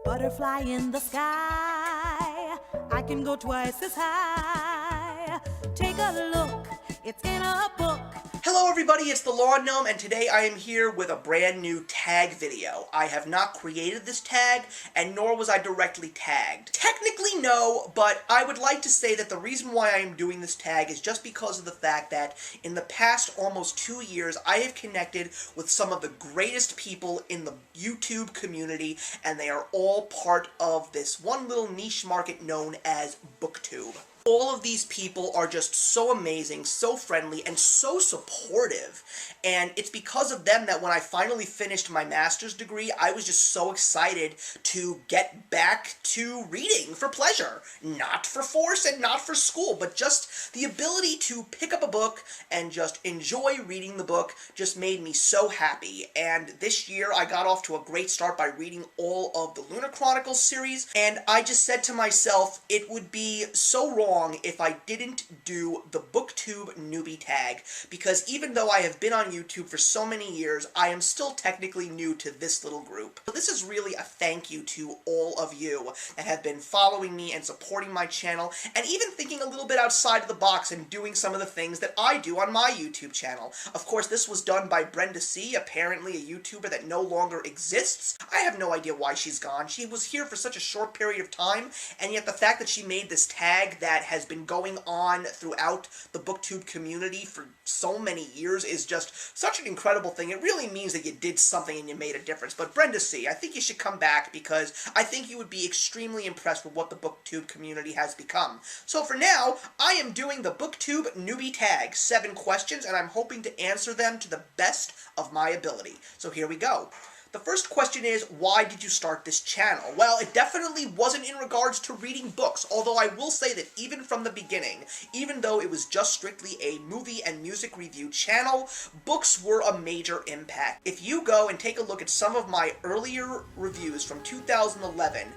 butterfly in the sky. I can go twice as high. Take a look, it's in a book. Hello everybody, it's the Lawn Gnome, and today I am here with a brand new tag video. I have not created this tag, and nor was I directly tagged. Technically no, but I would like to say that the reason why I am doing this tag is just because of the fact that in the past almost 2 years, I have connected with some of the greatest people in the YouTube community, and they are all part of this one little niche market known as BookTube. All of these people are just so amazing, so friendly, and so supportive. And it's because of them that when I finally finished my master's degree, I was just so excited to get back to reading for pleasure. Not for force and not for school, but just the ability to pick up a book and just enjoy reading the book just made me so happy. And this year I got off to a great start by reading all of the Lunar Chronicles series, and I just said to myself, it would be so wrong if I didn't do the BookTube Newbie Tag, because even though I have been on YouTube for so many years, I am still technically new to this little group. So this is really a thank you to all of you that have been following me and supporting my channel, and even thinking a little bit outside of the box and doing some of the things that I do on my YouTube channel. Of course, this was done by Brenda C, apparently a YouTuber that no longer exists. I have no idea why she's gone. She was here for such a short period of time, and yet the fact that she made this tag that has been going on throughout the BookTube community for so many years is just such an incredible thing. It really means that you did something and you made a difference. But Brenda C, I think you should come back, because I think you would be extremely impressed with what the BookTube community has become. So for now, I am doing the BookTube Newbie Tag, 7 questions, and I'm hoping to answer them to the best of my ability. So here we go. The first question is, why did you start this channel? Well, it definitely wasn't in regards to reading books, although I will say that even from the beginning, even though it was just strictly a movie and music review channel, books were a major impact. If you go and take a look at some of my earlier reviews from 2011,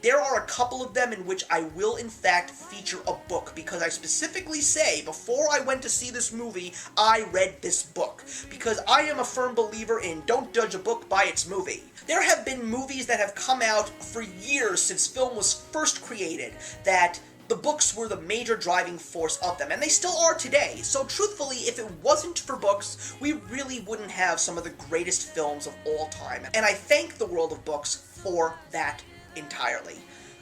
there are a couple of them in which I will in fact feature a book, because I specifically say, before I went to see this movie, I read this book. Because I am a firm believer in don't judge a book by its movie. There have been movies that have come out for years since film was first created that the books were the major driving force of them, and they still are today. So truthfully, if it wasn't for books, we really wouldn't have some of the greatest films of all time. And I thank the world of books for that entirely.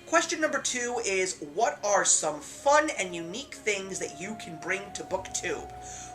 Question number 2 is, what are some fun and unique things that you can bring to BookTube?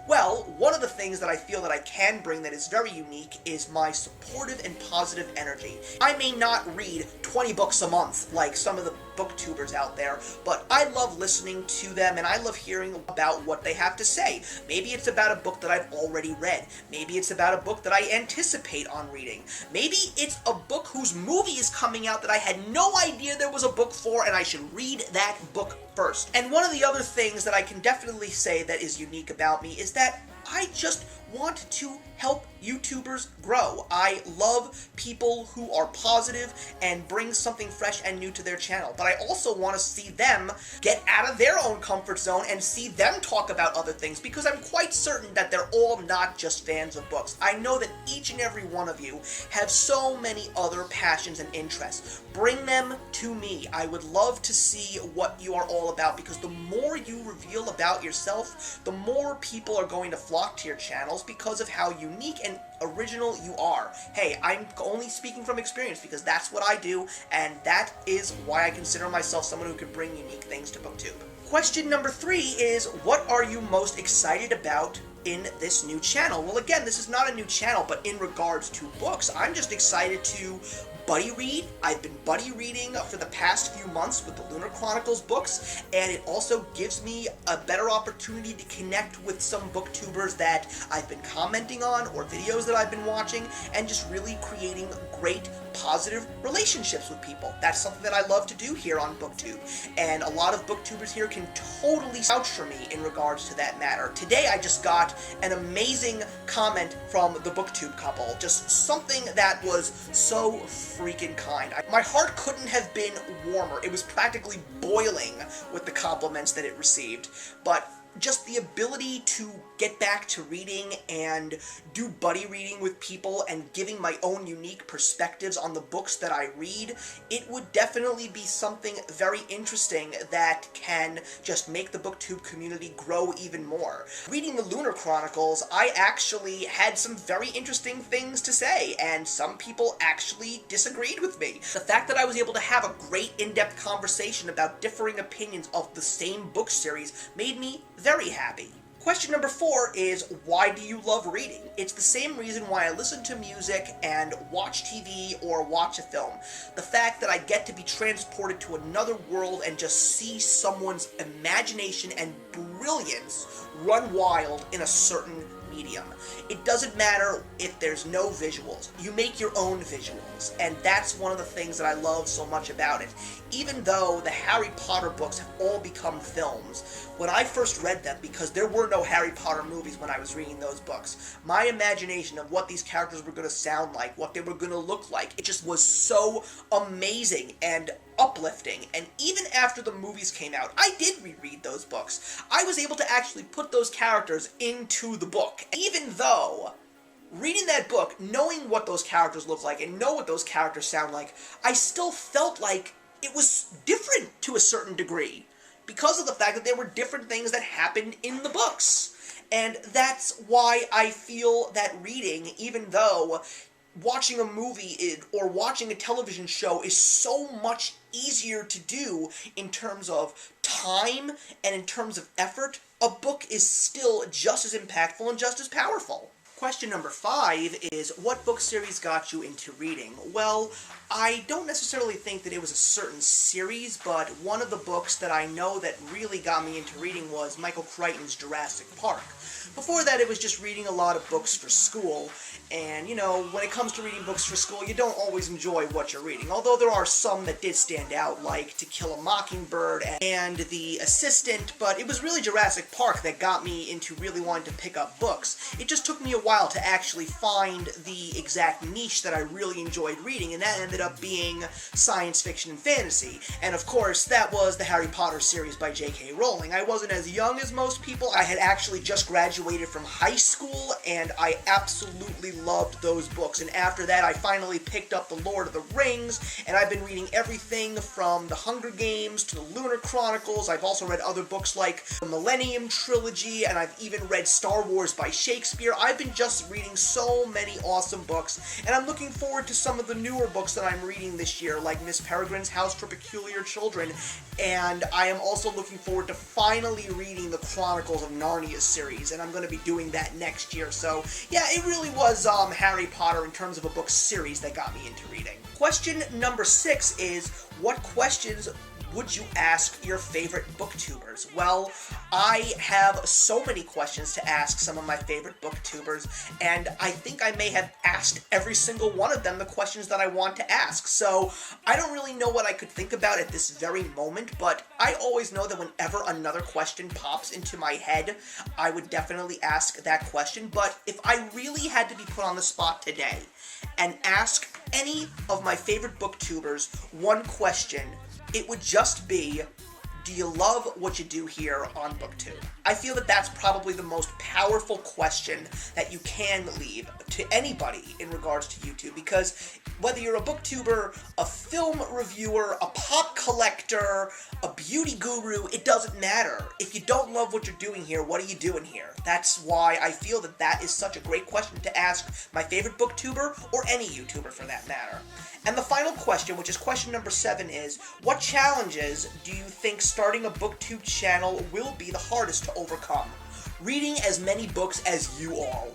Well, one of the things that I feel that I can bring that is very unique is my supportive and positive energy. I may not read 20 books a month like some of the booktubers out there, but I love listening to them and I love hearing about what they have to say. Maybe it's about a book that I've already read. Maybe it's about a book that I anticipate on reading. Maybe it's a book whose movie is coming out that I had no idea there was a book for, and I should read that book first. And one of the other things that I can definitely say that is unique about me is that I just want to help YouTubers grow. I love people who are positive and bring something fresh and new to their channel, but I also want to see them get out of their own comfort zone and see them talk about other things, because I'm quite certain that they're all not just fans of books. I know that each and every one of you have so many other passions and interests. Bring them to me. I would love to see what you are all about, because the more you reveal about yourself, the more people are going to flock to your channels because of how unique and original you are. Hey, I'm only speaking from experience because that's what I do, and that is why I consider myself someone who can bring unique things to BookTube. Question number 3 is, what are you most excited about in this new channel? Well, again, this is not a new channel, but in regards to books, I'm just excited to buddy read. I've been buddy reading for the past few months with the Lunar Chronicles books, and it also gives me a better opportunity to connect with some booktubers that I've been commenting on or videos that I've been watching, and just really creating great positive relationships with people. That's something that I love to do here on BookTube, and a lot of booktubers here can totally vouch for me in regards to that matter. Today I just got an amazing comment from the BookTube Couple, just something that was so freaking kind. My heart couldn't have been warmer. It was practically boiling with the compliments that it received, but just the ability to get back to reading and do buddy reading with people and giving my own unique perspectives on the books that I read, it would definitely be something very interesting that can just make the BookTube community grow even more. Reading the Lunar Chronicles, I actually had some very interesting things to say, and some people actually disagreed with me. The fact that I was able to have a great in-depth conversation about differing opinions of the same book series made me very happy. Question number 4 is, why do you love reading? It's the same reason why I listen to music and watch TV or watch a film. The fact that I get to be transported to another world and just see someone's imagination and brilliance run wild in a certain medium. It doesn't matter if there's no visuals. You make your own visuals, and that's one of the things that I love so much about it. Even though the Harry Potter books have all become films, when I first read them, because there were no Harry Potter movies when I was reading those books, my imagination of what these characters were going to sound like, what they were going to look like, it just was so amazing and uplifting. And even after the movies came out, I did reread those books. I was able to actually put those characters into the book. Even though reading that book, knowing what those characters look like and know what those characters sound like, I still felt like it was different to a certain degree because of the fact that there were different things that happened in the books. And that's why I feel that reading, even though watching a movie or watching a television show is so much easier to do in terms of time and in terms of effort, a book is still just as impactful and just as powerful. Question number 5 is, what book series got you into reading? Well, I don't necessarily think that it was a certain series, but one of the books that I know that really got me into reading was Michael Crichton's Jurassic Park. Before that, it was just reading a lot of books for school, and, you know, when it comes to reading books for school, you don't always enjoy what you're reading, although there are some that did stand out, like To Kill a Mockingbird and The Assistant, but it was really Jurassic Park that got me into really wanting to pick up books. It just took me a while to actually find the exact niche that I really enjoyed reading, and that ended up being science fiction and fantasy. And of course, that was the Harry Potter series by J.K. Rowling. I wasn't as young as most people. I had actually just graduated from high school, and I absolutely loved those books. And after that, I finally picked up The Lord of the Rings, and I've been reading everything from The Hunger Games to The Lunar Chronicles. I've also read other books like the Millennium Trilogy, and I've even read Star Wars by Shakespeare. I've been just reading so many awesome books, and I'm looking forward to some of the newer books that I'm reading this year, like Miss Peregrine's House for Peculiar Children, and I am also looking forward to finally reading the Chronicles of Narnia series, and I'm going to be doing that next year. So yeah, it really was Harry Potter in terms of a book series that got me into reading. Question number 6 is, what questions would you ask your favorite booktubers? Well, I have so many questions to ask some of my favorite booktubers, and I think I may have asked every single one of them the questions that I want to ask. So I don't really know what I could think about at this very moment, but I always know that whenever another question pops into my head, I would definitely ask that question. But if I really had to be put on the spot today and ask any of my favorite booktubers one question, it would just be, do you love what you do here on BookTube? I feel that that's probably the most powerful question that you can leave to anybody in regards to YouTube, because whether you're a booktuber, a film reviewer, a pop collector, a beauty guru, it doesn't matter. If you don't love what you're doing here, what are you doing here? That's why I feel that that is such a great question to ask my favorite booktuber, or any YouTuber for that matter. And the final question, which is question number 7, is, what challenges do you think starting a BookTube channel will be the hardest to overcome? Reading as many books as you all.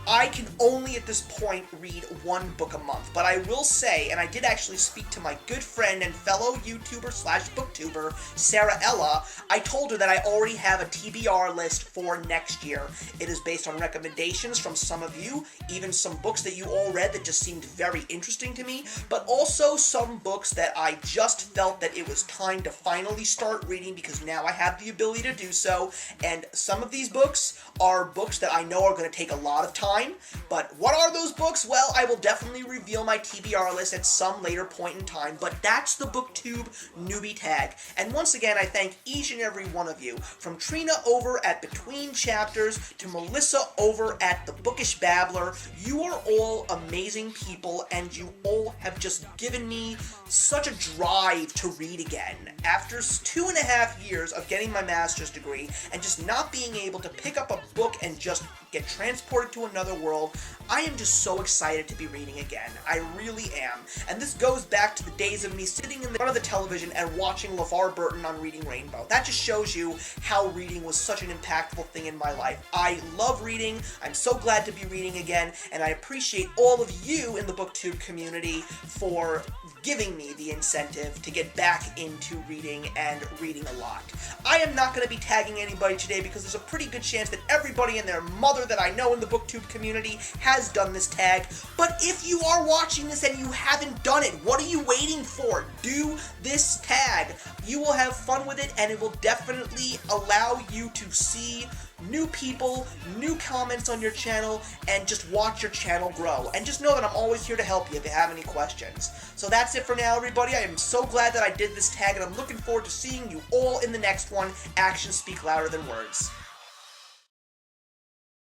I can only at this point read one book a month, but I will say, and I did actually speak to my good friend and fellow YouTuber slash booktuber, Sara Ella. I told her that I already have a TBR list for next year. It is based on recommendations from some of you, even some books that you all read that just seemed very interesting to me, but also some books that I just felt that it was time to finally start reading because now I have the ability to do so, and some of these books are books that I know are going to take a lot of time mine. But what are those books? Well, I will definitely reveal my TBR list at some later point in time, but that's the BookTube Newbie Tag. And once again, I thank each and every one of you, from Trina over at Between Chapters to Melissa over at the Bookish Babbler. You are all amazing people, and you all have just given me such a drive to read again. After 2.5 years of getting my master's degree and just not being able to pick up a book and just get transported to another world, I am just so excited to be reading again. I really am. And this goes back to the days of me sitting in front of the television and watching LeVar Burton on Reading Rainbow. That just shows you how reading was such an impactful thing in my life. I love reading, I'm so glad to be reading again, and I appreciate all of you in the BookTube community for giving me the incentive to get back into reading and reading a lot. I am not going to be tagging anybody today because there's a pretty good chance that everybody and their mother that I know in the BookTube community has done this tag. But if you are watching this and you haven't done it, what are you waiting for? Do this tag. You will have fun with it, and it will definitely allow you to see new people, new comments on your channel, and just watch your channel grow. And just know that I'm always here to help you if you have any questions. So that's it for now, everybody. I am so glad that I did this tag, and I'm looking forward to seeing you all in the next one. Actions speak louder than words.